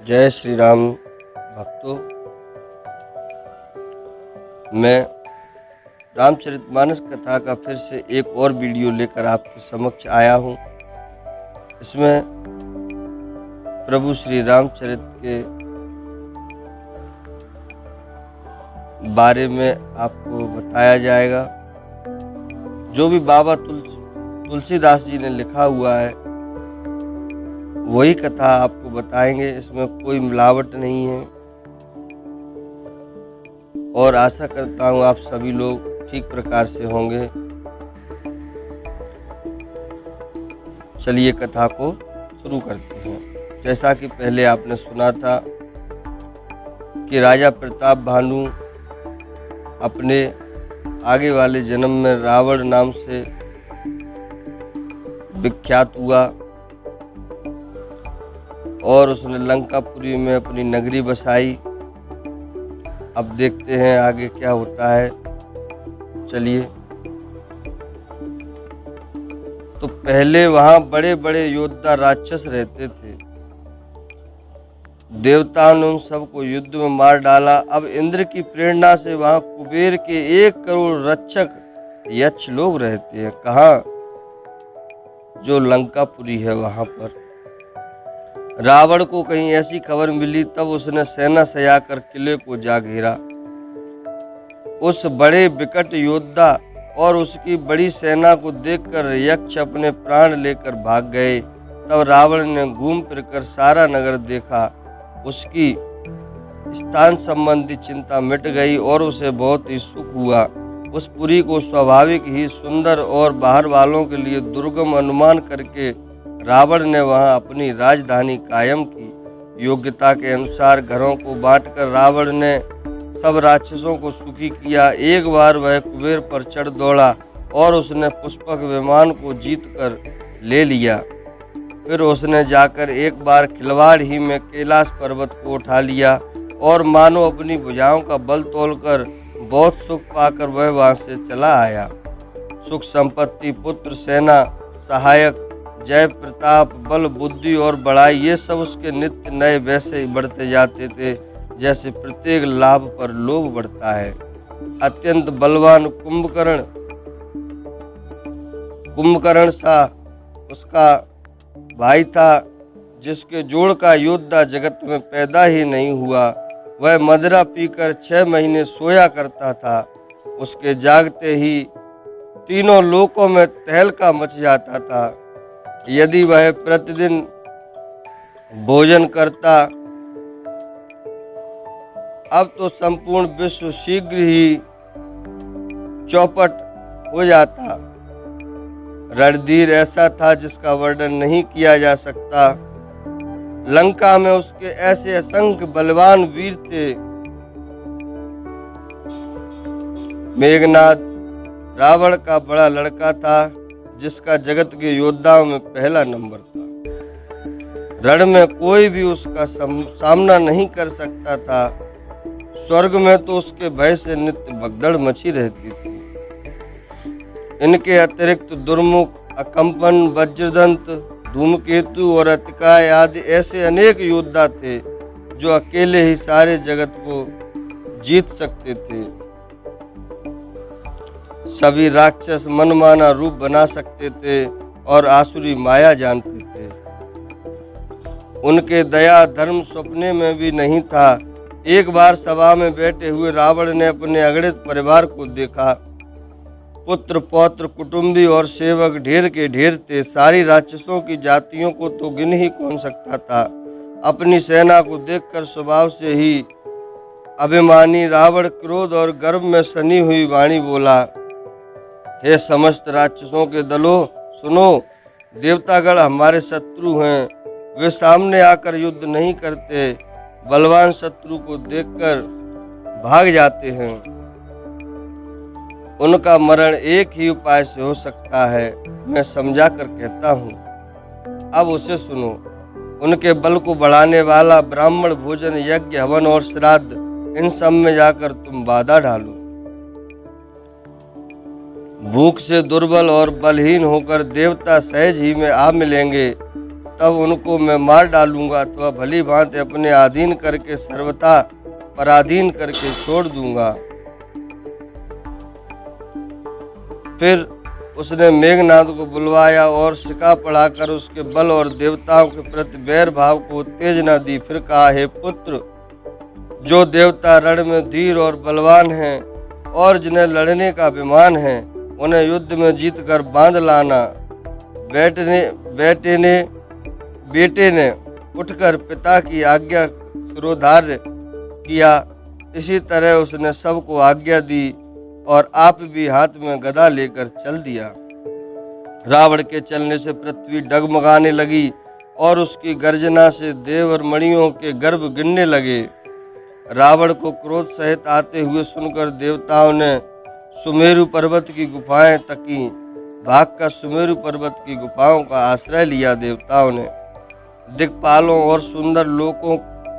जय श्री राम भक्तों। मैं रामचरितमानस कथा का फिर से एक और वीडियो लेकर आपके समक्ष आया हूँ। इसमें प्रभु श्री रामचरित के बारे में आपको बताया जाएगा। जो भी बाबा तुलसीदास जी ने लिखा हुआ है वही कथा आपको बताएंगे। इसमें कोई मिलावट नहीं है और आशा करता हूँ आप सभी लोग ठीक प्रकार से होंगे। चलिए कथा को शुरू करते हैं। जैसा कि पहले आपने सुना था कि राजा प्रताप भानु अपने आगे वाले जन्म में रावण नाम से विख्यात हुआ और उसने लंकापुरी में अपनी नगरी बसाई। अब देखते हैं आगे क्या होता है। चलिए, तो पहले वहां बड़े बड़े योद्धा राक्षस रहते थे। देवताओं ने उन सबको युद्ध में मार डाला। अब इंद्र की प्रेरणा से वहां कुबेर के 1 करोड़ रक्षक यक्ष लोग रहते हैं। कहाँ? जो लंकापुरी है वहां पर। रावण को कहीं ऐसी खबर मिली, तब उसने सेना सजाकर किले को जा घेरा। उस बड़े विकट योद्धा और उसकी बड़ी सेना को देखकर यक्ष अपने प्राण लेकर भाग गए। तब रावण ने घूम फिरकर सारा नगर देखा। उसकी स्थान संबंधी चिंता मिट गई और उसे बहुत ही सुख हुआ। उस पुरी को स्वाभाविक ही सुंदर और बाहर वालों के लिए दुर्गम अनुमान करके रावण ने वहां अपनी राजधानी कायम की। योग्यता के अनुसार घरों को बांटकर रावण ने सब राक्षसों को सुखी किया। एक बार वह कुबेर पर चढ़ दौड़ा और उसने पुष्पक विमान को जीतकर ले लिया। फिर उसने जाकर एक बार खिलवाड़ ही में कैलाश पर्वत को उठा लिया और मानो अपनी भुजाओं का बल तोलकर बहुत सुख पाकर वह वहां से चला आया। सुख संपत्ति, पुत्र, सेना, सहायक, जय, प्रताप, बल, बुद्धि और बड़ाई, ये सब उसके नित्य नए वैसे ही बढ़ते जाते थे जैसे प्रत्येक लाभ पर लोभ बढ़ता है। अत्यंत बलवान कुंभकर्ण सा उसका भाई था, जिसके जोड़ का योद्धा जगत में पैदा ही नहीं हुआ। वह मदिरा पीकर 6 महीने सोया करता था। उसके जागते ही तीनों लोकों में तहलका मच जाता था। यदि वह प्रतिदिन भोजन करता, अब तो संपूर्ण विश्व शीघ्र ही चौपट हो जाता। रणधीर ऐसा था जिसका वर्णन नहीं किया जा सकता। लंका में उसके ऐसे असंख्य बलवान वीर थे। मेघनाद रावण का बड़ा लड़का था, जिसका जगत के योद्धाओं में पहला नंबर था। रण में कोई भी उसका सामना नहीं कर सकता था। स्वर्ग में तो उसके भय से नित्य भगदड़ मची रहती थी। इनके अतिरिक्त दुर्मुख, अकंपन, वज्रदंत, धूमकेतु और अतिकाय आदि ऐसे अनेक योद्धा थे जो अकेले ही सारे जगत को जीत सकते थे। सभी राक्षस मनमाना रूप बना सकते थे और आसुरी माया जानते थे। उनके दया धर्म सपने में भी नहीं था। एक बार सभा में बैठे हुए रावण ने अपने अगणित परिवार को देखा। पुत्र, पौत्र, कुटुंबी और सेवक ढेर के ढेर थे। सारी राक्षसों की जातियों को तो गिन ही कौन सकता था। अपनी सेना को देखकर स्वभाव से ही अभिमानी रावण क्रोध और गर्व में सनी हुई वाणी बोला, हे समस्त राक्षसों के दलों, सुनो, देवतागण हमारे शत्रु हैं। वे सामने आकर युद्ध नहीं करते, बलवान शत्रु को देखकर भाग जाते हैं। उनका मरण एक ही उपाय से हो सकता है, मैं समझा कर कहता हूँ। अब उसे सुनो। उनके बल को बढ़ाने वाला ब्राह्मण, भोजन, यज्ञ, हवन और श्राद्ध, इन सब में जाकर तुम बाधा डालो। भूख से दुर्बल और बलहीन होकर देवता सहज ही में आ मिलेंगे। तब उनको मैं मार डालूंगा अथवा भली भांति अपने अधीन करके सर्वथा पराधीन करके छोड़ दूंगा। फिर उसने मेघनाद को बुलवाया और सिका पढ़ाकर उसके बल और देवताओं के प्रति बैर भाव को उत्तेजना दी। फिर कहा, हे पुत्र, जो देवता रण में धीर और बलवान हैं और जिन्हें लड़ने का अभिमान है, उन्हें युद्ध में जीत कर बांध लाना। बेटे ने उठकर पिता की आज्ञा शिरोधार्य किया। इसी तरह उसने सबको आज्ञा दी और आप भी हाथ में गदा लेकर चल दिया। रावण के चलने से पृथ्वी डगमगाने लगी और उसकी गर्जना से देव और मणियों के गर्भ गिरने लगे। रावण को क्रोध सहित आते हुए सुनकर देवताओं ने सुमेरु पर्वत की गुफाएं तकी। भागकर सुमेरु पर्वत की गुफाओं का आश्रय लिया। देवताओं ने दिक्पालों और सुंदर लोकों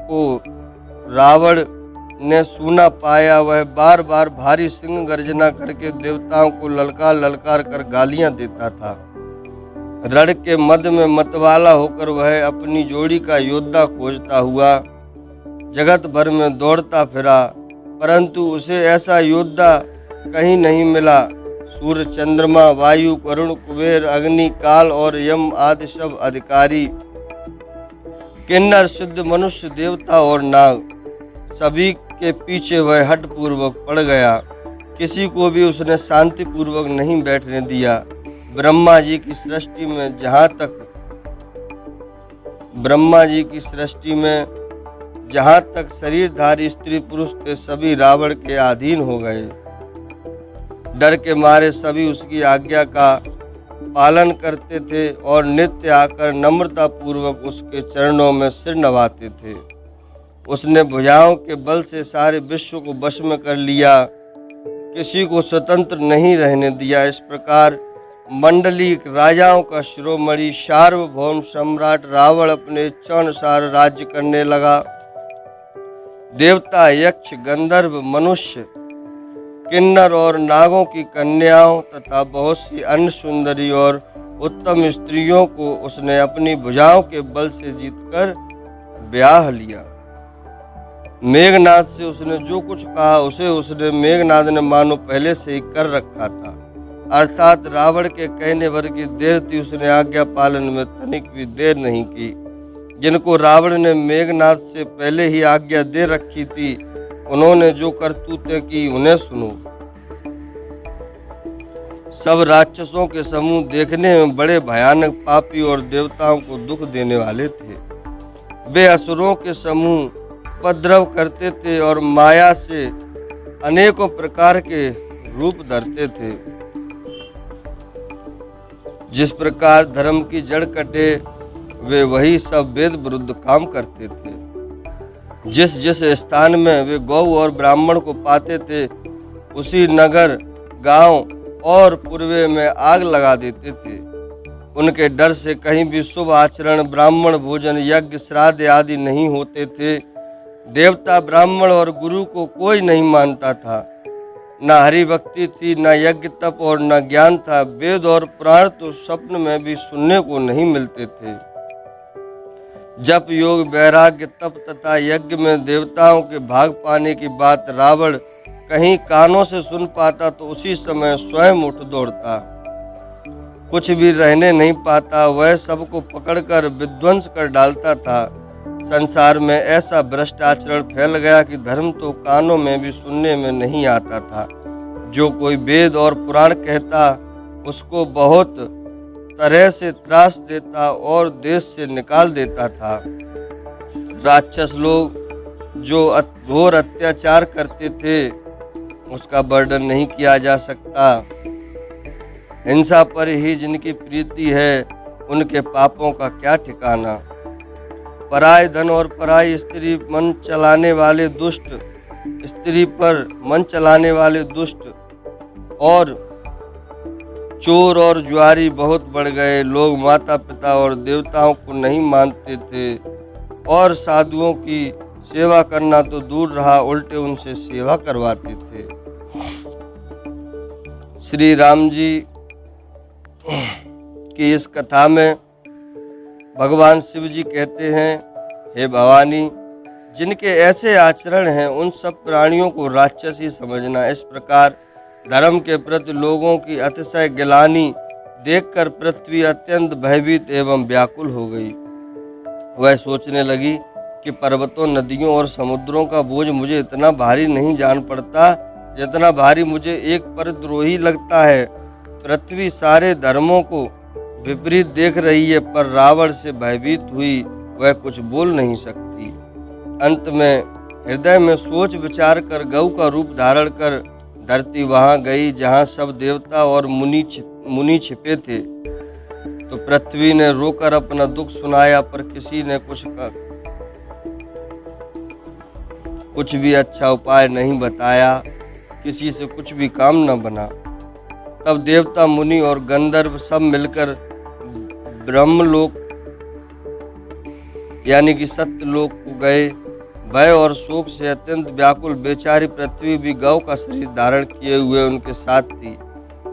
को रावण ने सूना पाया। वह बार बार भारी सिंह गर्जना करके देवताओं को ललकार ललकार कर गालियां देता था। रण के मध्य में मतवाला होकर वह अपनी जोड़ी का योद्धा खोजता हुआ जगत भर में दौड़ता फिरा, परंतु उसे ऐसा योद्धा कहीं नहीं मिला। सूर्य, चंद्रमा, वायु, वरुण, कुबेर, अग्नि, काल और यम आदि सब अधिकारी, किन्नर, सिद्ध, मनुष्य, देवता और नाग, सभी के पीछे वह हठ पूर्वक पड़ गया। किसी को भी उसने शांति पूर्वक नहीं बैठने दिया। ब्रह्मा जी की सृष्टि में जहाँ तक शरीरधारी स्त्री पुरुष थे, सभी रावण के अधीन हो गए। डर के मारे सभी उसकी आज्ञा का पालन करते थे और नित्य आकर नम्रता पूर्वक उसके चरणों में सिर नवाते थे। उसने भुजाओं के बल से सारे विश्व को वश में कर लिया, किसी को स्वतंत्र नहीं रहने दिया। इस प्रकार मंडली राजाओं का शिरोमणि सार्वभौम सम्राट रावण अपने इच्छानुसार राज्य करने लगा। देवता, यक्ष, गंधर्व, मनुष्य, किन्नर और नागों की कन्याओं तथा बहुत सी अन्य सुंदरी और उत्तम स्त्रियों को उसने अपनी भुजाओं के बल से जीतकर ब्याह लिया। मेघनाद से उसने जो कुछ कहा उसे उसने मेघनाद ने मानो पहले से ही कर रखा था, अर्थात रावण के कहने भर की देर थी। उसने आज्ञा पालन में तनिक भी देर नहीं की। जिनको रावण ने मेघनाद से पहले ही आज्ञा दे रखी थी, उन्होंने जो करतूतें की उन्हें सुनो। सब राक्षसों के समूह देखने में बड़े भयानक, पापी और देवताओं को दुख देने वाले थे। वे असुरों के समूह उपद्रव करते थे और माया से अनेकों प्रकार के रूप धरते थे। जिस प्रकार धर्म की जड़ कटे, वे वही सब वेद विरुद्ध काम करते थे। जिस जिस स्थान में वे गौ और ब्राह्मण को पाते थे, उसी नगर, गांव और पूर्वे में आग लगा देते थे। उनके डर से कहीं भी शुभ आचरण, ब्राह्मण भोजन, यज्ञ, श्राद्ध आदि नहीं होते थे। देवता, ब्राह्मण और गुरु को कोई नहीं मानता था। न हरि भक्ति थी, न यज्ञ तप और न ज्ञान था। वेद और पुराण तो स्वप्न में भी सुनने को नहीं मिलते थे। जप, योग, वैराग्य, तप तथा यज्ञ में देवताओं के भाग पाने की बात रावण कहीं कानों से सुन पाता तो उसी समय स्वयं उठ दौड़ता, कुछ भी रहने नहीं पाता। वह सबको पकड़कर विध्वंस कर डालता था। संसार में ऐसा भ्रष्ट आचरण फैल गया कि धर्म तो कानों में भी सुनने में नहीं आता था। जो कोई वेद और पुराण कहता, उसको बहुत तरह से त्रास देता और देश से निकाल देता था। राक्षस लोग जो घोर अत्याचार करते थे, उसका वर्णन नहीं किया जा सकता। हिंसा पर ही जिनकी प्रीति है, उनके पापों का क्या ठिकाना। पराय धन और पराई स्त्री मन चलाने वाले दुष्ट, स्त्री पर मन चलाने वाले दुष्ट और चोर और जुआरी बहुत बढ़ गए। लोग माता पिता और देवताओं को नहीं मानते थे और साधुओं की सेवा करना तो दूर रहा, उल्टे उनसे सेवा करवाते थे। श्री राम जी की इस कथा में भगवान शिव जी कहते हैं, हे भवानी, जिनके ऐसे आचरण हैं उन सब प्राणियों को राक्षस ही समझना। इस प्रकार धर्म के प्रति लोगों की अतिशय गिलानी देखकर पृथ्वी अत्यंत भयभीत एवं व्याकुल हो गई। वह सोचने लगी कि पर्वतों, नदियों और समुद्रों का बोझ मुझे इतना भारी नहीं जान पड़ता जितना भारी मुझे एक परद्रोही लगता है। पृथ्वी सारे धर्मों को विपरीत देख रही है, पर रावण से भयभीत हुई वह कुछ बोल नहीं सकती। अंत में हृदय में सोच विचार कर गऊ का रूप धारण कर धरती वहां गई जहां सब देवता और मुनि छिपे थे। तो पृथ्वी ने रोकर अपना दुख सुनाया, पर किसी ने कुछ भी अच्छा उपाय नहीं बताया, किसी से कुछ भी काम न बना। तब देवता, मुनि और गंधर्व सब मिलकर ब्रह्मलोक यानी कि सत्यलोक को गए। भय और शोक से अत्यंत व्याकुल बेचारी पृथ्वी भी गौ का शरीर धारण किए हुए उनके साथ थी।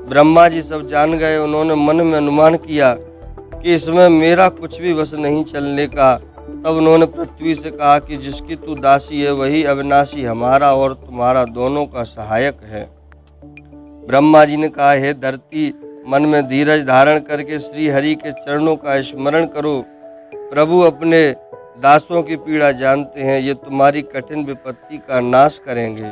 ब्रह्मा जी सब जान गए। उन्होंने मन में अनुमान किया कि इसमें मेरा कुछ भी वश नहीं चलने का। तब उन्होंने पृथ्वी से कहा कि जिसकी तू दासी है वही अविनाशी हमारा और तुम्हारा दोनों का सहायक है। ब्रह्मा जी ने कहा, हे धरती, मन में धीरज धारण करके श्री हरि के चरणों का स्मरण करो। प्रभु अपने दासों की पीड़ा जानते हैं, ये तुम्हारी कठिन विपत्ति का नाश करेंगे।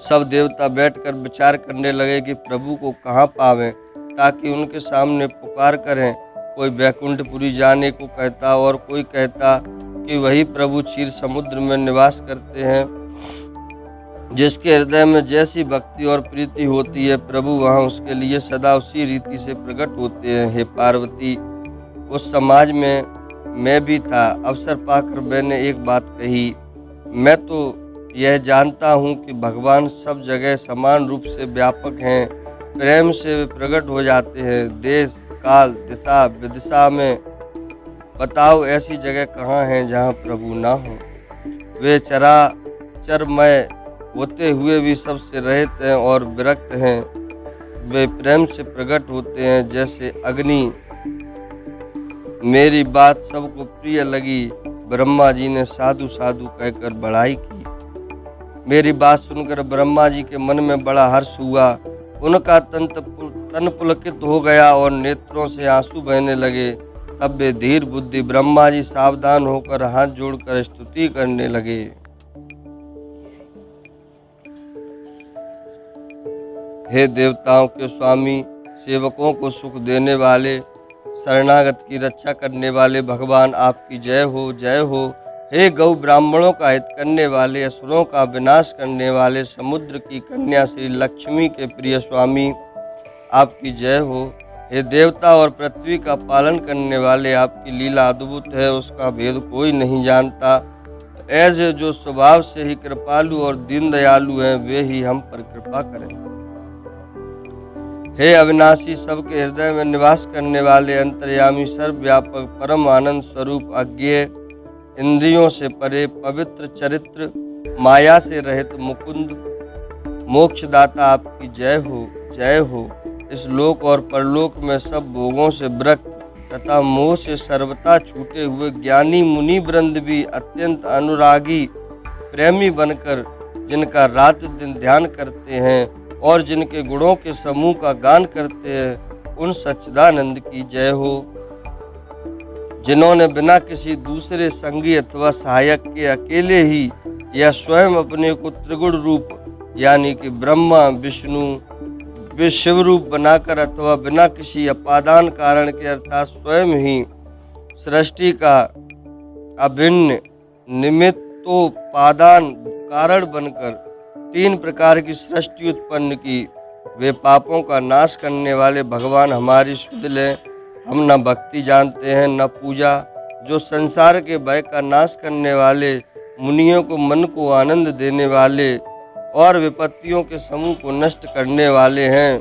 सब देवता बैठकर विचार करने लगे कि प्रभु को कहाँ पावें ताकि उनके सामने पुकार करें। कोई बैकुंठपुरी जाने को कहता और कोई कहता कि वही प्रभु क्षीर समुद्र में निवास करते हैं। जिसके हृदय में जैसी भक्ति और प्रीति होती है प्रभु वहाँ उसके लिए सदा उसी रीति से प्रकट होते हैं। हे पार्वती, उस समाज में मैं भी था। अवसर पाकर मैंने एक बात कही, मैं तो यह जानता हूँ कि भगवान सब जगह समान रूप से व्यापक हैं, प्रेम से वे प्रकट हो जाते हैं। देश, काल, दिशा, विदिशा में बताओ ऐसी जगह कहाँ है जहाँ प्रभु ना हो। वे चराचरमय होते हुए भी सबसे रहित हैं और विरक्त हैं। वे प्रेम से प्रकट होते हैं जैसे अग्नि। मेरी बात सबको प्रिय लगी। ब्रह्मा जी ने साधु साधु कहकर बड़ाई की। मेरी बात सुनकर ब्रह्मा जी के मन में बड़ा हर्ष हुआ। उनका तन पुलकित हो गया और नेत्रों से आंसू बहने लगे। तब वे धीर बुद्धि ब्रह्मा जी सावधान होकर हाथ जोड़कर स्तुति करने लगे। हे देवताओं के स्वामी, सेवकों को सुख देने वाले, शरणागत की रक्षा करने वाले भगवान, आपकी जय हो, जय हो। हे गौ ब्राह्मणों का हित करने वाले, असुरों का विनाश करने वाले, समुद्र की कन्या श्री लक्ष्मी के प्रिय स्वामी, आपकी जय हो। हे देवता और पृथ्वी का पालन करने वाले, आपकी लीला अद्भुत है, उसका भेद कोई नहीं जानता। ऐसे जो स्वभाव से ही कृपालु और दीन दयालु हैं वे ही हम पर कृपा करें। हे अविनाशी, सबके हृदय में निवास करने वाले, अंतर्यामी, सर्वव्यापक, परम आनंद स्वरूप, अज्ञेय, इंद्रियों से परे, पवित्र चरित्र, माया से रहित मुकुंद, मोक्षदाता, आपकी जय हो, जय हो। इस लोक और परलोक में सब भोगों से विरक्त तथा मोह से सर्वथा छूटे हुए ज्ञानी मुनि वृंद भी अत्यंत अनुरागी प्रेमी बनकर जिनका रात दिन ध्यान करते हैं और जिनके गुणों के समूह का गान करते हैं, उन सच्चिदानंद की जय हो। जिन्होंने बिना किसी दूसरे संगी अथवा सहायक के अकेले ही या स्वयं अपने को त्रिगुण रूप यानी कि ब्रह्मा, विष्णु, शिव रूप बनाकर अथवा बिना किसी अपादान कारण के अर्थात स्वयं ही सृष्टि का अभिन्न निमित्तोपादान कारण बनकर 3 प्रकार की सृष्टि उत्पन्न की, वे पापों का नाश करने वाले भगवान हमारी सुध लें। हम न भक्ति जानते हैं न पूजा, जो संसार के भय का नाश करने वाले, मुनियों को मन को आनंद देने वाले और विपत्तियों के समूह को नष्ट करने वाले हैं।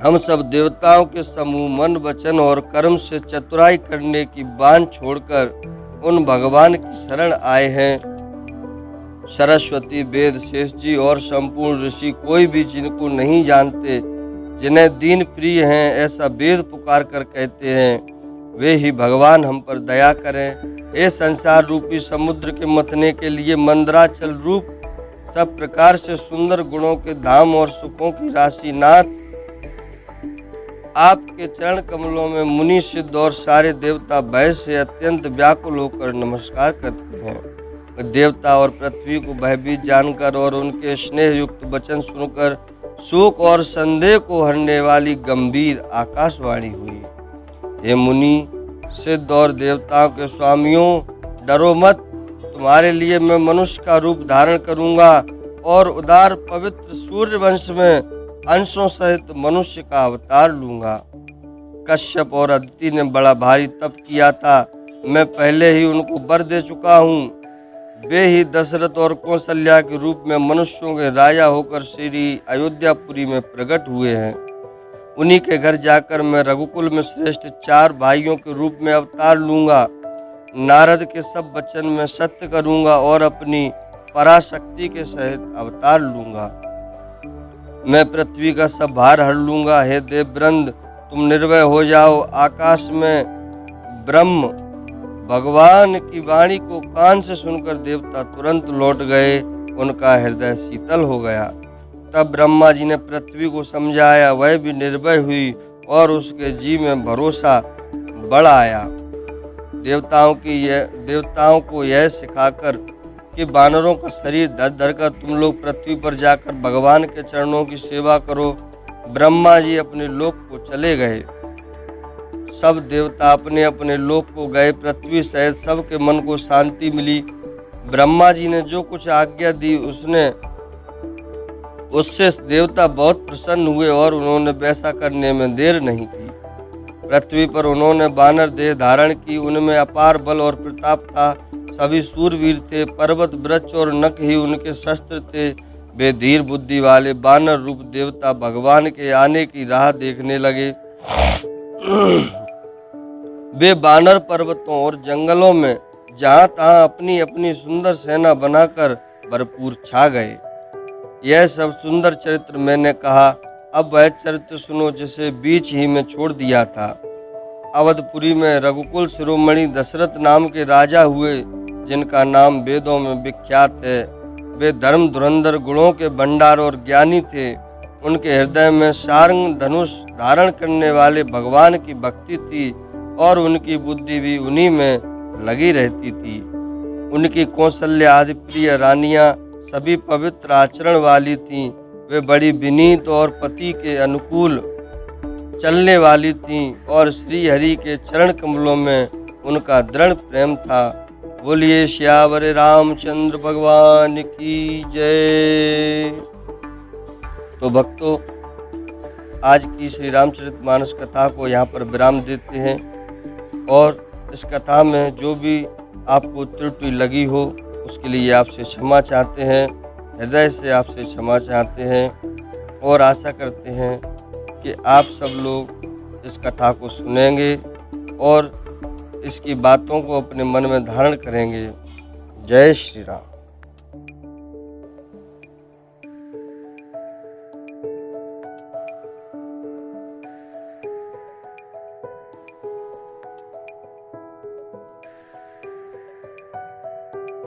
हम सब देवताओं के समूह मन, वचन और कर्म से चतुराई करने की बांध छोड़कर उन भगवान की शरण आए हैं। सरस्वती, वेद, शेष जी और संपूर्ण ऋषि कोई भी जिनको नहीं जानते, जिन्हें दीन प्रिय हैं, ऐसा वेद पुकार कर कहते हैं। वे ही भगवान हम पर दया करें। हे संसार रूपी समुद्र के मथने के लिए मंदराचल रूप सब प्रकार से सुंदर गुणों के धाम और सुखों की राशि नाथ, आपके चरण कमलों में मुनि सिद्ध और सारे देवता भय से अत्यंत व्याकुल होकर नमस्कार करते हैं। देवता और पृथ्वी को भयभीत जानकर और उनके स्नेह युक्त वचन सुनकर शोक और संदेह को हरने वाली गंभीर आकाशवाणी हुई। हे मुनि सिद्ध और देवताओं के स्वामियों, डरो मत, तुम्हारे लिए मैं मनुष्य का रूप धारण करूंगा और उदार पवित्र सूर्य वंश में अंशों सहित मनुष्य का अवतार लूंगा। कश्यप और अदिति ने बड़ा भारी तप किया था, मैं पहले ही उनको वर दे चुका हूँ। वे ही दशरथ और कौशल्या के रूप में मनुष्यों के राजा होकर श्री अयोध्यापुरी में प्रकट हुए हैं। उन्हीं के घर जाकर मैं रघुकुल में श्रेष्ठ 4 भाइयों के रूप में अवतार लूंगा। नारद के सब वचन में सत्य करूंगा और अपनी पराशक्ति के सहित अवतार लूंगा। मैं पृथ्वी का सब भार हर लूंगा। हे देववृंद, तुम निर्भय हो जाओ। आकाश में ब्रह्म भगवान की वाणी को कान से सुनकर देवता तुरंत लौट गए, उनका हृदय शीतल हो गया। तब ब्रह्मा जी ने पृथ्वी को समझाया, वह भी निर्भय हुई और उसके जी में भरोसा बढ़ आया। देवताओं को यह सिखाकर कि वानरों का शरीर धर धर कर तुम लोग पृथ्वी पर जाकर भगवान के चरणों की सेवा करो, ब्रह्मा जी अपने लोक को चले गए। सब देवता अपने अपने लोक को गए। पृथ्वी सहित सबके मन को शांति मिली। ब्रह्मा जी ने जो कुछ आज्ञा दी उससे देवता बहुत प्रसन्न हुए और उन्होंने वैसा करने में देर नहीं की। पृथ्वी पर उन्होंने वानर देह धारण की। उनमें अपार बल और प्रताप था। सभी सूरवीर थे। पर्वत वृक्ष और नख ही उनके शस्त्र थे। वे धीर बुद्धि वाले वानर रूप देवता भगवान के आने की राह देखने लगे। वे वानर पर्वतों और जंगलों में जहाँ तहाँ अपनी अपनी सुंदर सेना बनाकर भरपूर छा गए। यह सब सुंदर चरित्र मैंने कहा। अब वह चरित्र सुनो जिसे बीच ही में छोड़ दिया था। अवधपुरी में रघुकुल शिरोमणि दशरथ नाम के राजा हुए, जिनका नाम वेदों में विख्यात है। वे धर्म धुरंधर गुणों के भंडार और ज्ञानी थे। उनके हृदय में सारंग धनुष धारण करने वाले भगवान की भक्ति थी और उनकी बुद्धि भी उन्हीं में लगी रहती थी। उनकी कौशल्या आदि प्रिय रानियां सभी पवित्र आचरण वाली थीं। वे बड़ी विनीत और पति के अनुकूल चलने वाली थीं और श्री हरि के चरण कमलों में उनका दृढ़ प्रेम था। बोलिए श्यावर रामचंद्र भगवान की जय। तो भक्तों, आज की श्री रामचरितमानस कथा को यहाँ पर विराम देते हैं और इस कथा में जो भी आपको त्रुटि लगी हो उसके लिए आपसे क्षमा चाहते हैं, हृदय से आपसे क्षमा चाहते हैं और आशा करते हैं कि आप सब लोग इस कथा को सुनेंगे और इसकी बातों को अपने मन में धारण करेंगे। जय श्री राम।